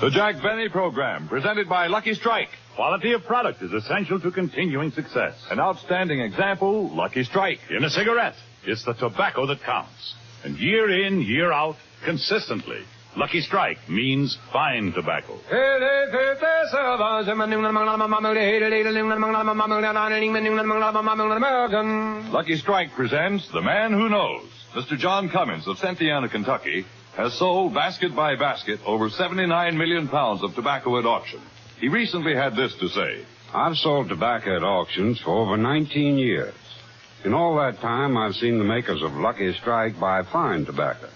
The Jack Benny program, presented by Lucky Strike. Quality of product is essential to continuing success. An outstanding example, Lucky Strike. In a cigarette, it's the tobacco that counts. And year in, year out, consistently, Lucky Strike means fine tobacco. Lucky Strike presents The Man Who Knows. Mr. John Cummins of Cynthiana, Kentucky, has sold basket by basket over 79 million pounds of tobacco at auction. He recently had this to say. I've sold tobacco at auctions for over 19 years. In all that time, I've seen the makers of Lucky Strike buy fine tobacco.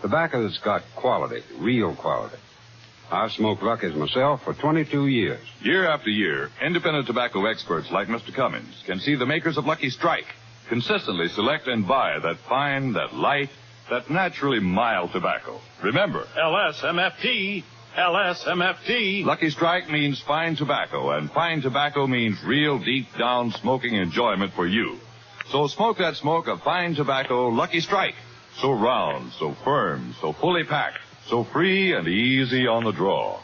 Tobacco that's got quality, real quality. I've smoked Lucky's myself for 22 years. Year after year, independent tobacco experts like Mr. Cummins can see the makers of Lucky Strike consistently select and buy that fine, that light, that naturally mild tobacco. Remember, LSMFT. LSMFT. Lucky Strike means fine tobacco, and fine tobacco means real deep-down smoking enjoyment for you. So smoke that smoke of fine tobacco, Lucky Strike. So round, so firm, so fully packed, so free and easy on the draw.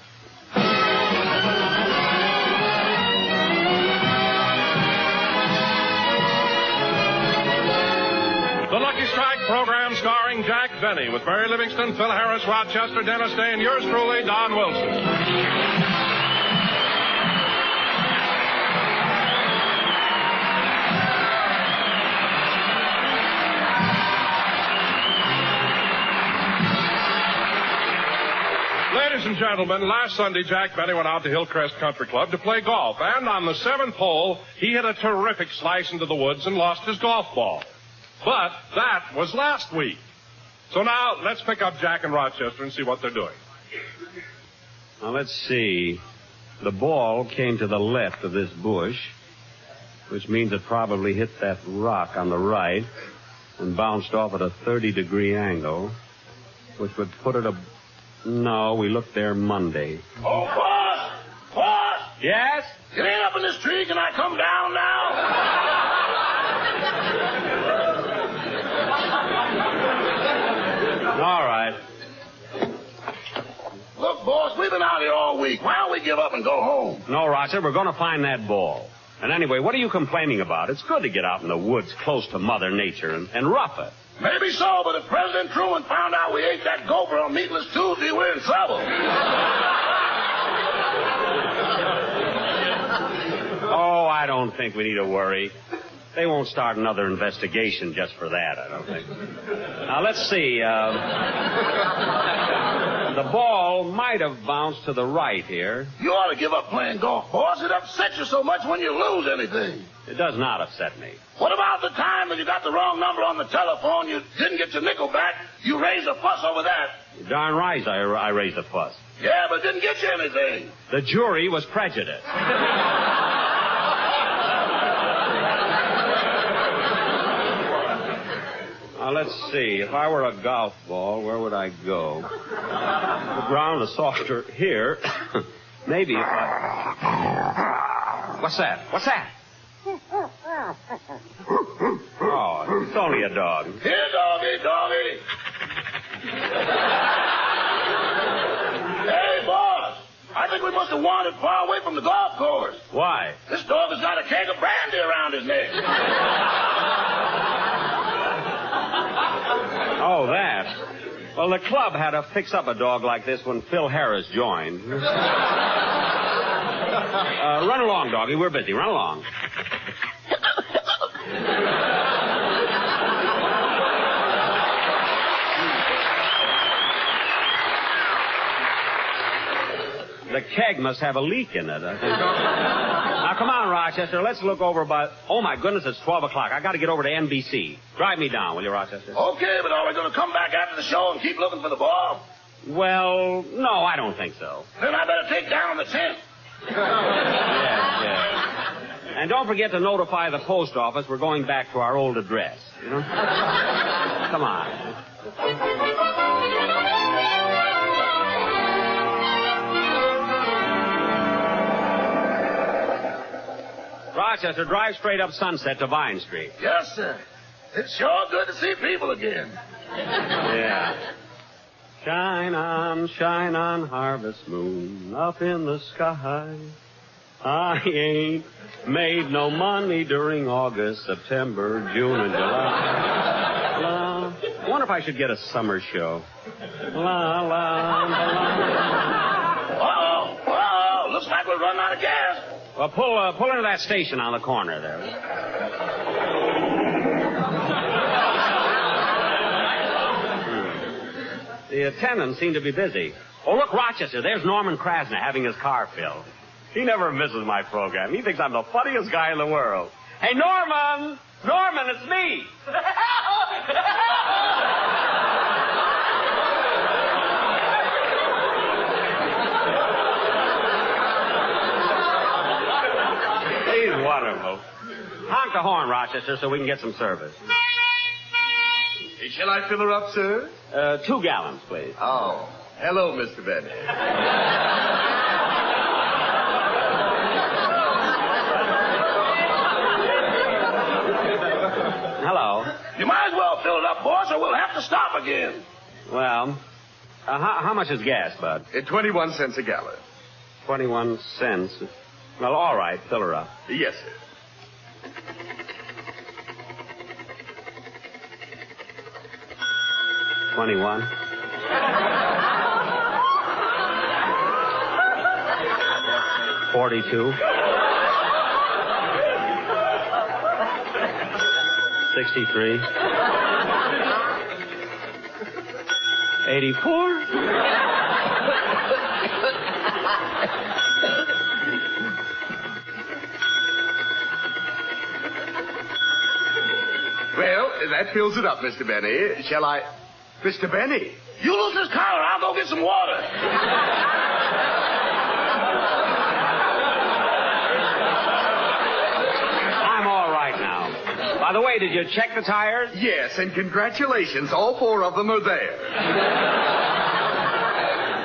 The Lucky Strike program starring Jack Benny with Mary Livingston, Phil Harris, Rochester, Dennis Day, and yours truly, Don Wilson. Ladies and gentlemen, last Sunday, Jack Benny went out to Hillcrest Country Club to play golf, and on the 7th hole, he hit a terrific slice into the woods and lost his golf ball. But that was last week. So now, let's pick up Jack in Rochester and see what they're doing. Now, let's see. The ball came to the left of this bush, which means it probably hit that rock on the right and bounced off at a 30-degree angle, which would put it No, we looked there Monday. Oh, boss! Boss! Yes? Get in up in this tree. Can I come down now? All right. Look, boss, we've been out here all week. Why don't we give up and go home? No, Roger, we're going to find that ball. And anyway, what are you complaining about? It's good to get out in the woods close to Mother Nature and rough it. Maybe so, but if President Truman found out we ate that gopher on Meatless Tuesday, we're in trouble. Oh, I don't think we need to worry. They won't start another investigation just for that, I don't think. Now, let's see. The ball might have bounced to the right here. You ought to give up playing golf, boss. It upsets you so much when you lose anything. It does not upset me. What about the time that you got the wrong number on the telephone, you didn't get your nickel back, you raised a fuss over that? You're darn right I raised a fuss. Yeah, but it didn't get you anything. The jury was prejudiced. Now, let's see. If I were a golf ball, where would I go? The ground is softer here. Maybe if I... What's that? What's that? Oh, it's only a dog. Here, doggy, doggy. Hey, boss. I think we must have wandered far away from the golf course. Why? This dog has got a keg of brandy around his neck. Oh, that. Well, the club had to fix up a dog like this when Phil Harris joined. Run along, doggy. We're busy. Run along. The keg must have a leak in it, I think. Now, come on, Rochester. Let's look over about... Oh, my goodness, it's 12 o'clock. I got to get over to NBC. Drive me down, will you, Rochester? Okay, but are we going to come back after the show and keep looking for the ball? Well, no, I don't think so. Then I better take down the tent. Yes. And don't forget to notify the post office we're going back to our old address, you know? Come on. Rochester, drive straight up Sunset to Vine Street. Yes, sir. It's sure good to see people again. Yeah. Shine on, harvest moon, up in the sky. I ain't made no money during August, September, June, and July. I wonder if I should get a summer show. La, la, la, Uh-oh. Uh-oh. Looks like we're running out of gas. Well, pull into that station on the corner there. The attendants seem to be busy. Oh, look, Rochester. There's Norman Krasner having his car filled. He never misses my program. He thinks I'm the funniest guy in the world. Hey, Norman! Norman, it's me! He's wonderful. Honk the horn, Rochester, so we can get some service. Shall I fill her up, sir? 2 gallons, please. Oh. Hello, Mr. Benny. Hello. You might as well fill it up, boss, or we'll have to stop again. Well, how much is gas, Bud? 21 cents a gallon. 21 cents. Well, all right. Fill her up. Yes, sir. $21. $42. $63. $84. Well, that fills it up, Mr. Benny. Shall I... Mr. Benny? You lose this collar, I'll go get some water. I'm all right now. By the way, did you check the tires? Yes, and congratulations. All 4 of them are there.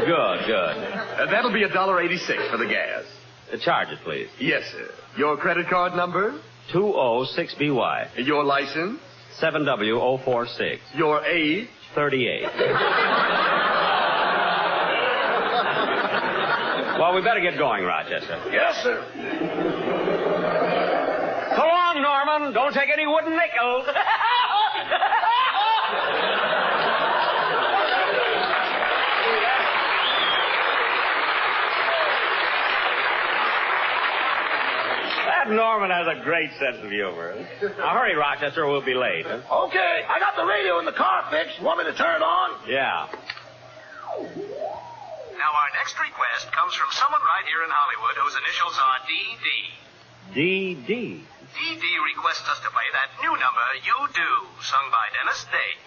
Good. That'll be $1.86 for the gas. Charge it, please. Yes, sir. Your credit card number? 206BY. Your license? 7W046. Your age? 38. Well, we better get going, Rochester. Yes, sir. So long, Norman. Don't take any wooden nickels. That Norman has a great sense of humor. Now, hurry, Rochester, or we'll be late. Okay, I got the radio in the car fixed. Want me to turn it on? Yeah. Now, our next request comes from someone right here in Hollywood whose initials are D.D. D.D. D.D. requests us to play that new number, You Do, sung by Dennis Day.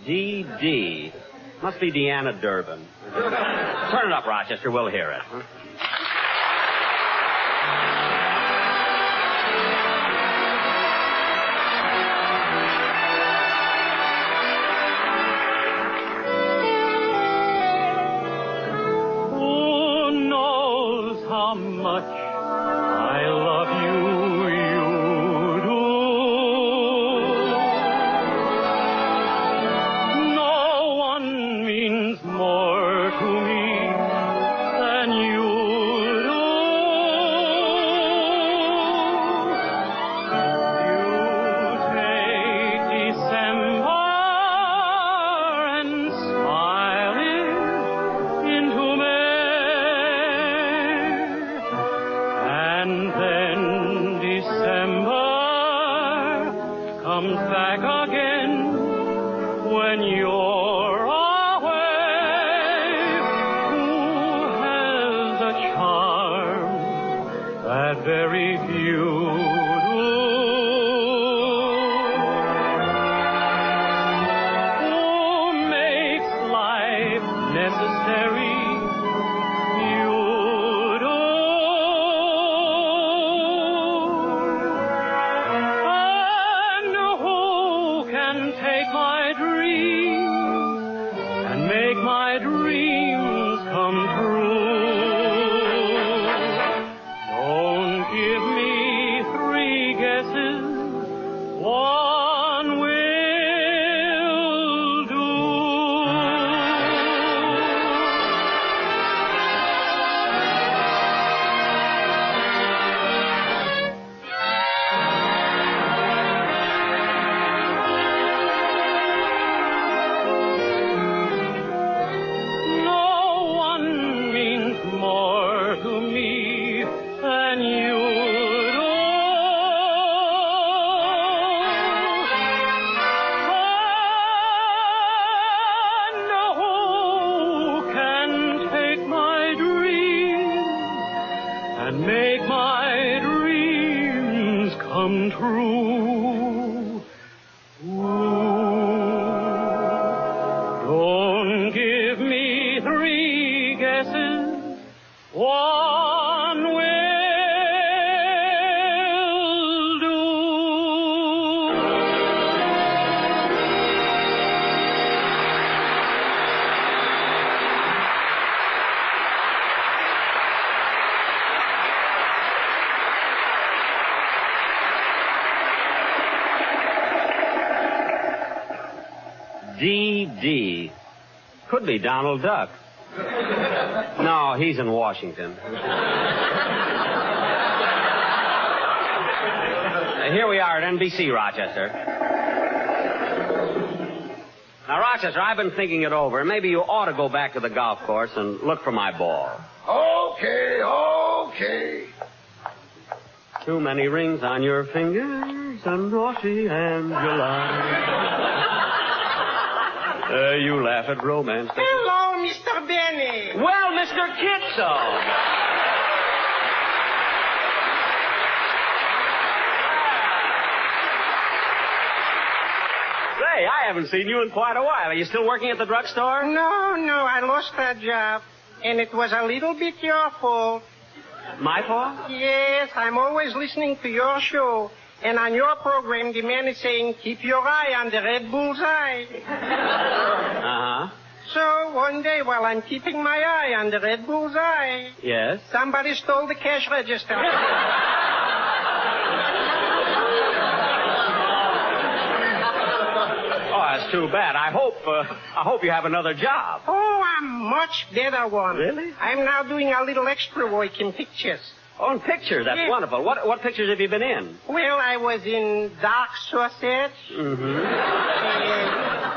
D.D. Must be Deanna Durbin. Turn it up, Rochester. We'll hear it. How much I love you, you do. No one means more to me than you do. You take December and smile it into May. And then December comes back again when you're away. Who has a charm that very few do? Who makes life necessary? One will do. come true. Don't give me 3 guesses. One will do. D.D. Could be Donald Duck. No, he's in Washington. Here we are at NBC, Rochester. Now, Rochester, I've been thinking it over. Maybe you ought to go back to the golf course and look for my ball. Okay. Too many rings on your fingers, and naughty and July. You laugh at romance. Hello, Mr. Benny. Well, Mr. Kitso. Say, I haven't seen you in quite a while. Are you still working at the drugstore? No, I lost that job. And it was a little bit your fault. My fault? Yes, I'm always listening to your show. And on your program, the man is saying, keep your eye on the red bull's eye. Uh-huh. So one day, while I'm keeping my eye on the red bull's eye, Yes? somebody stole the cash register. Oh, that's too bad. I hope you have another job. Oh, a much better one. Really? I'm now doing a little extra work in pictures. Oh, in pictures. That's wonderful. What pictures have you been in? Well, I was in Dark Sausage,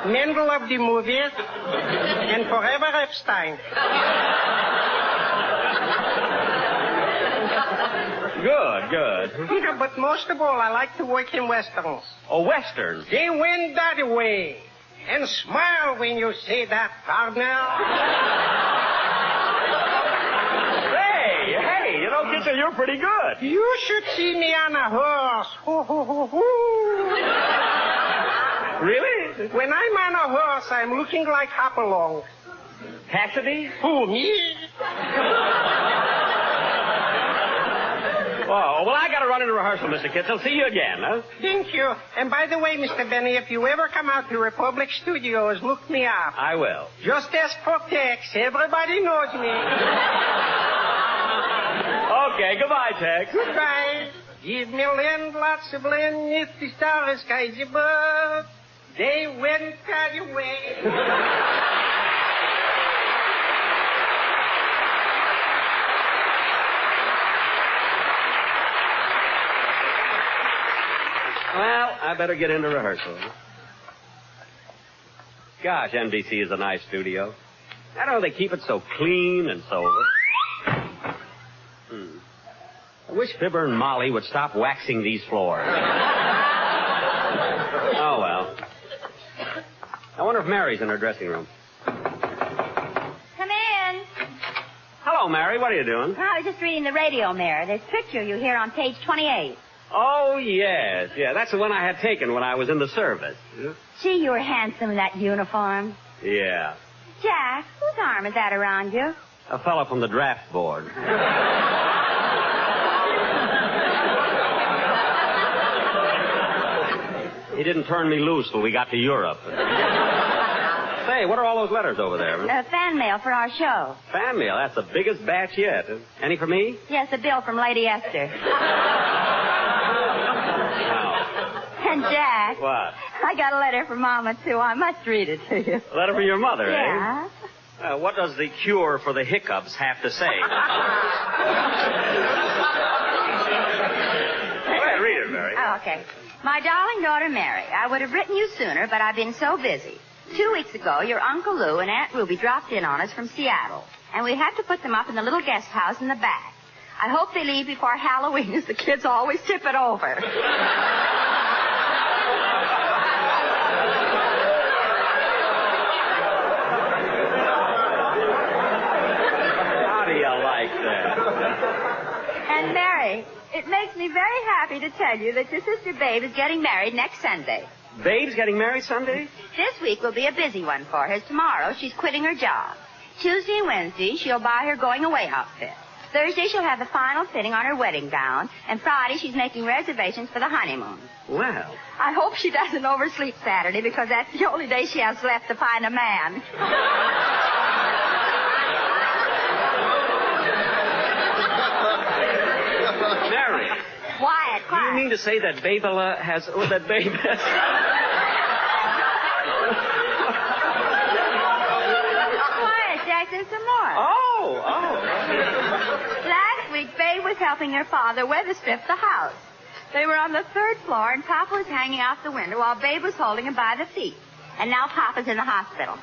Mendel of the Movies, and Forever Epstein. Good. Yeah, but most of all, I like to work in westerns. Oh, westerns. They went that way. And smile when you say that, partner. Hey, you know, Kitchen, you're pretty good. You should see me on a horse. Hoo, hoo, hoo, hoo. Really? When I'm on a horse, I'm looking like Hopalong. Cassidy? Who, me? Oh, well, I got to run into rehearsal, Mr. Kitzel. See you again, huh? Thank you. And by the way, Mr. Benny, if you ever come out to Republic Studios, look me up. I will. Just ask for Tex. Everybody knows me. Okay, goodbye, Tex. Goodbye. Give me land, lots of land, if the stars skies above. They went that way. Well, I better get into rehearsal. Gosh, NBC is a nice studio. I know they keep it so clean and so... I wish Fibber and Molly would stop waxing these floors. Oh, well. I wonder if Mary's in her dressing room. Come in. Hello, Mary. What are you doing? I was just reading the radio mirror. There's a picture of you here on page 28. Oh, yes. Yeah, that's the one I had taken when I was in the service. Gee, you were handsome in that uniform. Yeah. Jack, whose arm is that around you? A fellow from the draft board. He didn't turn me loose till we got to Europe. Say, what are all those letters over there? Fan mail for our show. Fan mail? That's the biggest batch yet. Any for me? Yes, a bill from Lady Esther. And Jack. What? I got a letter from Mama, too. I must read it to you. A letter from your mother, Yeah. eh? What does the cure for the hiccups have to say? Go ahead, read it, Mary. Oh, okay. My darling daughter, Mary, I would have written you sooner, but I've been so busy. 2 weeks ago, your Uncle Lou and Aunt Ruby dropped in on us from Seattle, and we had to put them up in the little guest house in the back. I hope they leave before Halloween, as the kids always tip it over. And Mary, it makes me very happy to tell you that your sister Babe is getting married next Sunday. Babe's getting married Sunday? This week will be a busy one for her. Tomorrow, she's quitting her job. Tuesday and Wednesday, she'll buy her going-away outfit. Thursday, she'll have the final fitting on her wedding gown. And Friday, she's making reservations for the honeymoon. Well. I hope she doesn't oversleep Saturday, because that's the only day she has left to find a man. Mary. Quiet. Do you mean to say that Babela has... Oh, that Babe has... Quiet, Jackson, some more. Oh. Last week, Babe was helping her father weather strip the house. They were on the 3rd floor, and Papa was hanging out the window while Babe was holding him by the feet. And now Papa's in the hospital.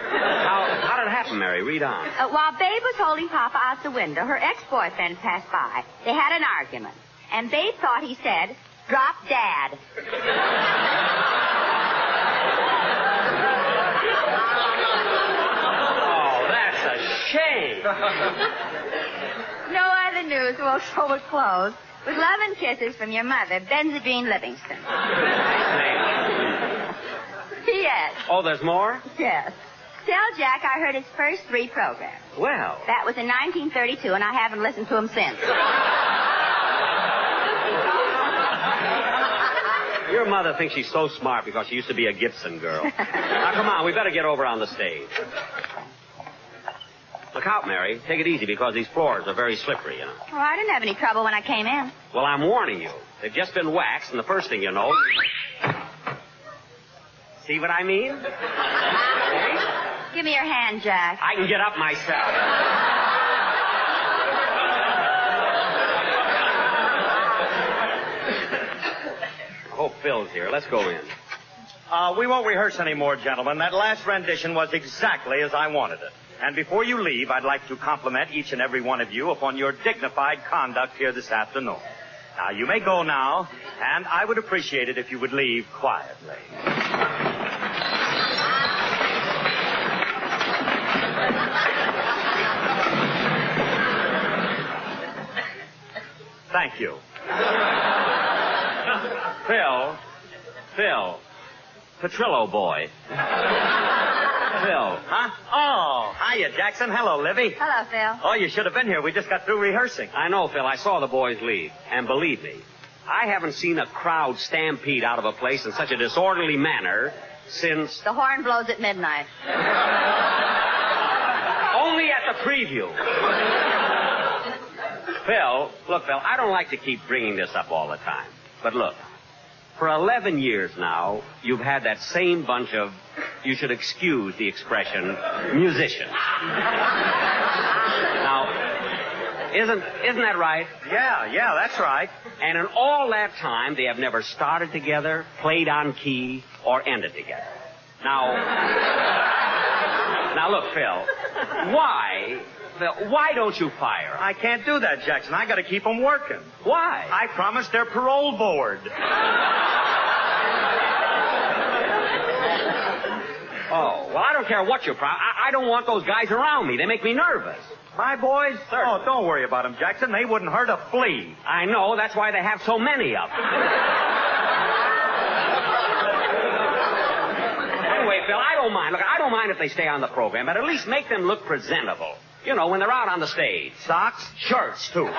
How did it happen, Mary? Read on. While Babe was holding Papa out the window, her ex-boyfriend passed by. They had an argument. And Babe thought he said, "Drop Dad." Oh, that's a shame. No other news. Well, so we'll close. With love and kisses from your mother, Benzedrine Livingston. P.S. Oh, there's more? Yes. Tell Jack I heard his first 3 programs. Well. That was in 1932, and I haven't listened to him since. Your mother thinks she's so smart because she used to be a Gibson girl. Now, come on, we better get over on the stage. Look out, Mary. Take it easy because these floors are very slippery, you know. Oh, I didn't have any trouble when I came in. Well, I'm warning you. They've just been waxed, and the first thing you know... See what I mean? Give me your hand, Jack. I can get up myself. Oh, Phil's here. Let's go in. We won't rehearse anymore, gentlemen. That last rendition was exactly as I wanted it. And before you leave, I'd like to compliment each and every one of you upon your dignified conduct here this afternoon. Now, you may go now, and I would appreciate it if you would leave quietly. Thank you. Phil. Petrillo boy. Phil. Huh? Oh, hiya, Jackson. Hello, Livy. Hello, Phil. Oh, you should have been here. We just got through rehearsing. I know, Phil. I saw the boys leave. And believe me, I haven't seen a crowd stampede out of a place in such a disorderly manner since... The horn blows at midnight. Only at the preview. Phil, I don't like to keep bringing this up all the time. But look, for 11 years now, you've had that same bunch of, you should excuse the expression, musicians. Now, isn't that right? Yeah, that's right. And in all that time, they have never started together, played on key, or ended together. Now look, Phil, why don't you fire them? I can't do that, Jackson. I got to keep them working. Why? I promised their parole board. Oh, well, I don't care what you promise. I don't want those guys around me. They make me nervous. My boys? Sir. Oh, don't worry about them, Jackson. They wouldn't hurt a flea. I know. That's why they have so many of them. Anyway, Phil, I don't mind. Look, I don't mind if they stay on the program, but at least make them look presentable. You know, when they're out on the stage. Socks? Shirts, too. I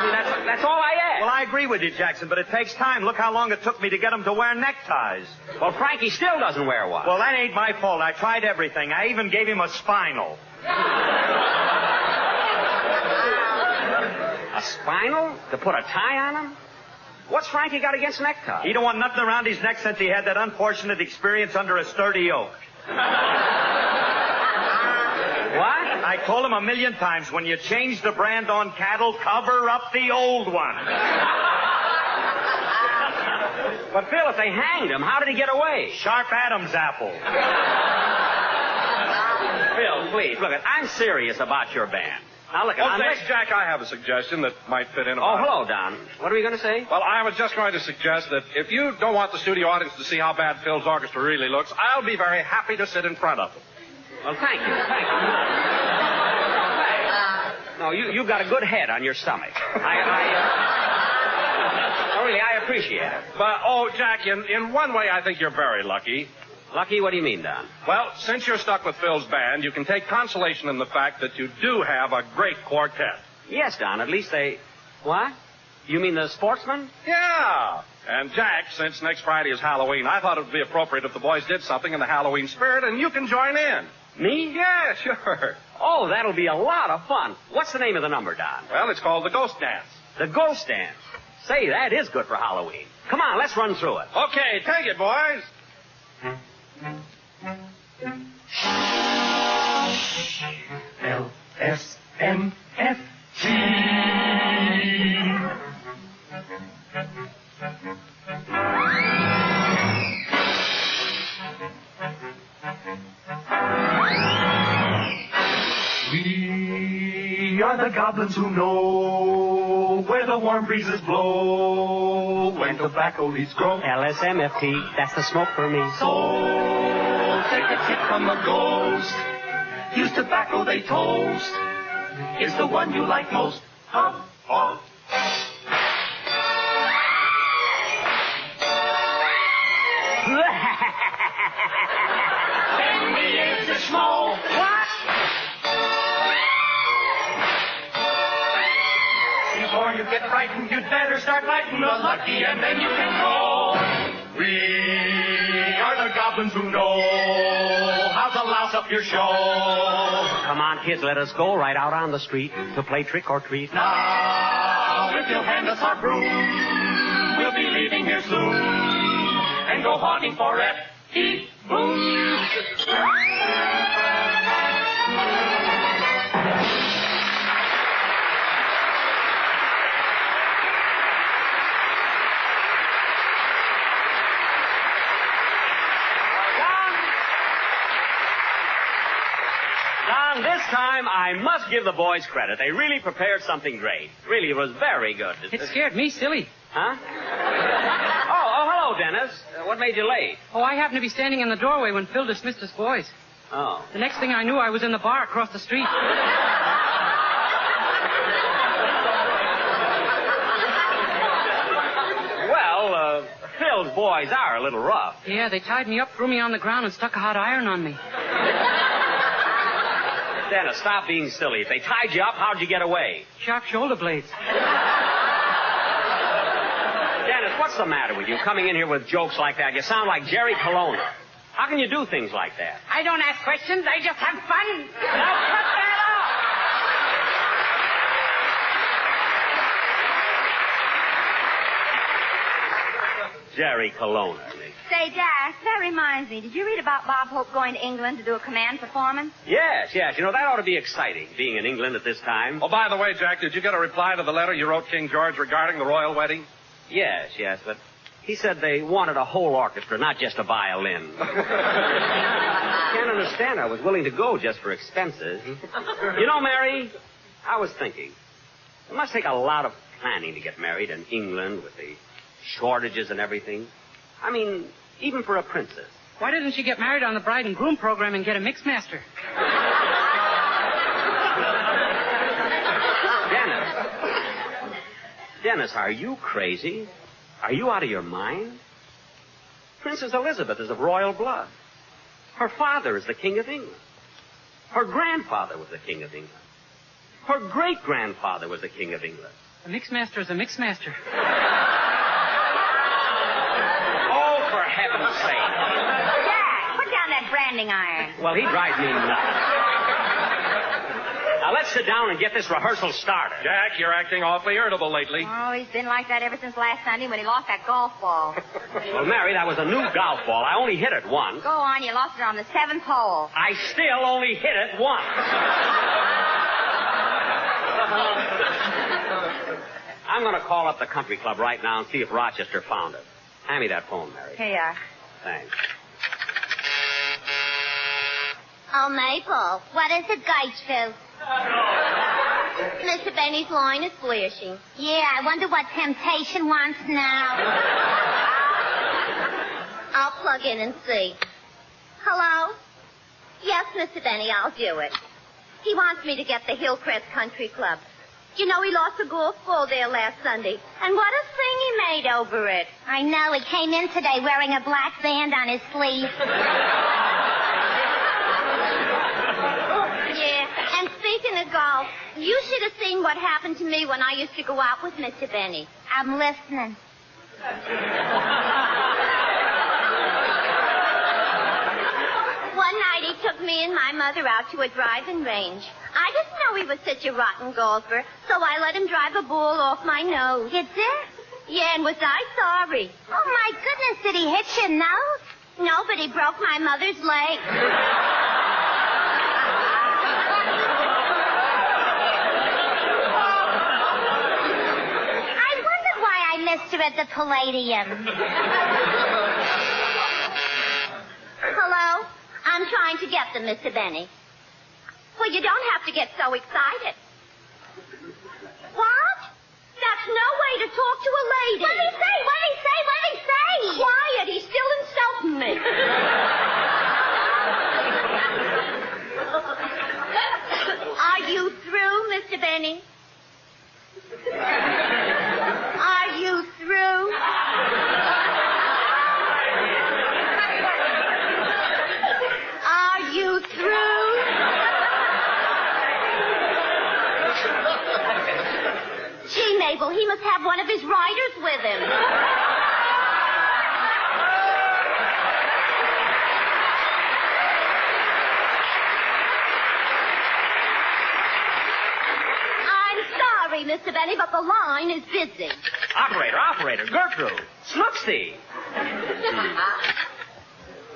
mean, that's all I ask. Well, I agree with you, Jackson, but it takes time. Look how long it took me to get them to wear neckties. Well, Frankie still doesn't wear one. Well, that ain't my fault. I tried everything. I even gave him a spinal. A spinal? To put a tie on him? What's Frankie got against neckties? He don't want nothing around his neck since he had that unfortunate experience under a sturdy oak. What? I told him 1,000,000 times, when you change the brand on cattle, cover up the old one. But, Phil, if they hanged him, how did he get away? Sharp Adam's apple. Phil, please, look, I'm serious about your band. Now, look, thanks, Jack. I have a suggestion that might fit in. Oh, hello, Don. What are you going to say? Well, I was just going to suggest that if you don't want the studio audience to see how bad Phil's orchestra really looks, I'll be very happy to sit in front of them. Well, thank you. No, you've got a good head on your stomach. Really, I appreciate it. But, Jack, in one way, I think you're very lucky. Lucky? What do you mean, Don? Well, since you're stuck with Phil's band, you can take consolation in the fact that you do have a great quartet. Yes, Don. At least they... What? You mean the sportsmen? Yeah. And, Jack, since next Friday is Halloween, I thought it would be appropriate if the boys did something in the Halloween spirit, and you can join in. Me? Yeah, sure. Oh, that'll be a lot of fun. What's the name of the number, Don? Well, it's called the Ghost Dance. The Ghost Dance. Say, that is good for Halloween. Come on, let's run through it. Okay, take it, boys. L-S-M-F-G. We are the goblins who know where the warm breezes blow, when tobacco leaves grow. LSMFT, that's the smoke for me. So take a tip from the ghost. Use tobacco they toast. It's the one you like most of all. Then the is the smoke. What? Before you get frightened, you'd better start lighting the lucky, and then you can go. We are the goblins who know how to louse up your show. Come on, kids, let us go right out on the street to play trick or treat. Now, if you'll hand us our broom, we'll be leaving here soon and go haunting for F.E. Boom. Don, this time I must give the boys credit. They really prepared something great. Really, it was very good. It scared me silly. Huh? Oh, hello, Dennis. What made you late? Oh, I happened to be standing in the doorway when Phil dismissed us boys. Oh. The next thing I knew, I was in the bar across the street. Well, Phil's boys are a little rough. Yeah, they tied me up, threw me on the ground, and stuck a hot iron on me. Dennis, stop being silly. If they tied you up, how'd you get away? Sharp shoulder blades. Dennis, what's the matter with you coming in here with jokes like that? You sound like Jerry Colonna. How can you do things like that? I don't ask questions. I just have fun. Now cut that out! Jerry Colonna. Say, Jack, that reminds me. Did you read about Bob Hope going to England to do a command performance? Yes. You know, that ought to be exciting, being in England at this time. Oh, by the way, Jack, did you get a reply to the letter you wrote King George regarding the royal wedding? Yes, but he said they wanted a whole orchestra, not just a violin. Can't understand. I was willing to go just for expenses. You know, Mary, I was thinking, it must take a lot of planning to get married in England with the shortages and everything. I mean, even for a princess. Why didn't she get married on the bride and groom program and get a mixmaster? Dennis, are you crazy? Are you out of your mind? Princess Elizabeth is of royal blood. Her father is the King of England. Her grandfather was the King of England. Her great-grandfather was the King of England. A mixmaster is a mixmaster. Oh, for heaven's sake. Jack, put down that branding iron. Well, he drives me nuts. Now, let's sit down and get this rehearsal started. Jack, you're acting awfully irritable lately. Oh, he's been like that ever since last Sunday when he lost that golf ball. Well, Mary, that was a new golf ball. I only hit it once. Go on, you lost it on the 7th hole. I still only hit it once. I'm going to call up the country club right now and see if Rochester found it. Hand me that phone, Mary. Here you are. Thanks. Oh, Maple, what is it, Geitfield? Mr. Benny's line is flashing. Yeah, I wonder what Temptation wants now. I'll plug in and see. Hello? Yes, Mr. Benny, I'll do it. He wants me to get the Hillcrest Country Club. You know, he lost a golf ball there last Sunday. And what a thing he made over it. I know. He came in today wearing a black band on his sleeve. Yeah, and speaking of golf, you should have seen what happened to me when I used to go out with Mr. Benny. I'm listening. One night he took me and my mother out to a driving range. I didn't know he was such a rotten golfer, so I let him drive a ball off my nose. You did? Yeah, and was I sorry? Oh, my goodness, did he hit your nose? No, but he broke my mother's leg. I wondered why I missed her at the Palladium. Hello? I'm trying to get them, Mr. Benny. Well, you don't have to get so excited. What? That's no way to talk to a lady. What did he say? What did he say? What did he say? Quiet. He's still insulting me. Are you through, Mr. Benny? Are you through? Are you through? Gee, Mabel, he must have one of his riders with him. I'm sorry, Mr. Benny, but the line is busy. Operator, Gertrude, Snooksy.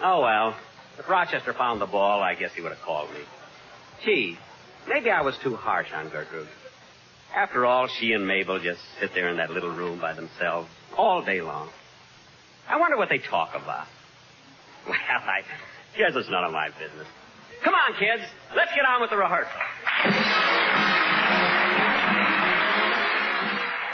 Oh, well, if Rochester found the ball, I guess he would have called me. Gee, maybe I was too harsh on Gertrude. After all, she and Mabel just sit there in that little room by themselves all day long. I wonder what they talk about. Well, I guess it's none of my business. Come on, kids. Let's get on with the rehearsal.